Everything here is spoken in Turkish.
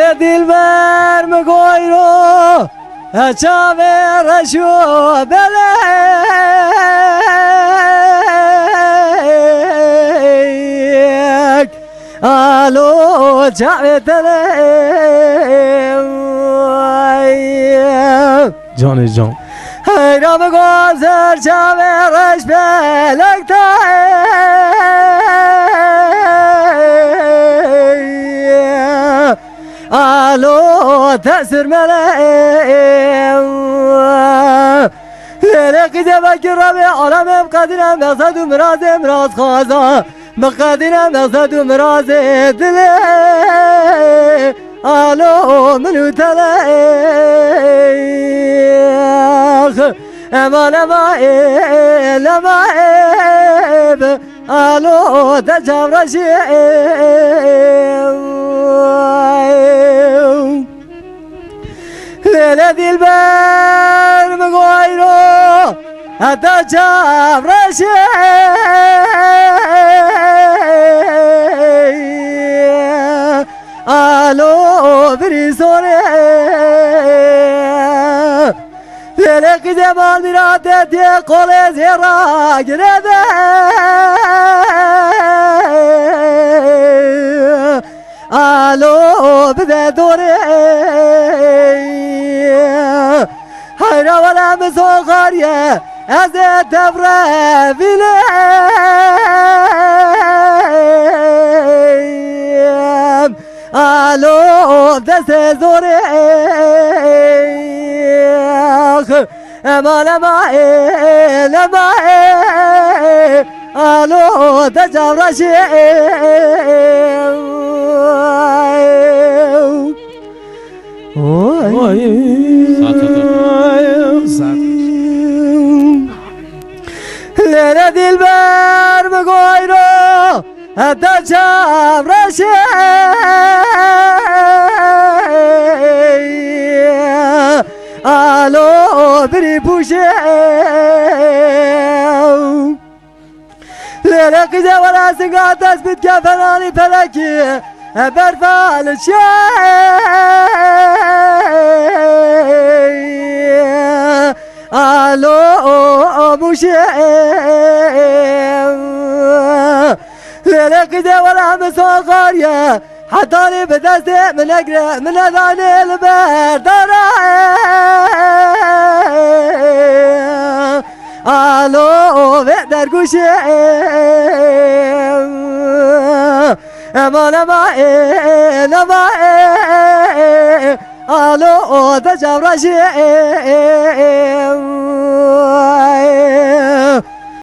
Lele dilber mi goyro çave reşo belek alo çave telek Canı can. Hey Rabbi gozer çave reş belek alo tesir meleğim Lele kıze bekir Rabbi alemim kadinem mesadu mirazim raz kaza Mekadinem mesadu mirazim dile alo minü telek Eman emaib alo tecavraşim Lele dilber mi goyro tecavraşim alo biri sore Lele kıze mal miradet ye kole zera girede alo bide dore hayra vela mi sokar ye eze devre bile alo dese zore eman email alo tecavraşim Oy. Lele dilber mi goyro tecavraşim alo biri puşim Lele kıze varasın ga tespit kefenani peleki berfal alo muşim Lele kıze varasın sokar ya حطاني بدستي من اقرا من اذاني البردارة الو بقدر قوشي امان امائي الو تجاورشي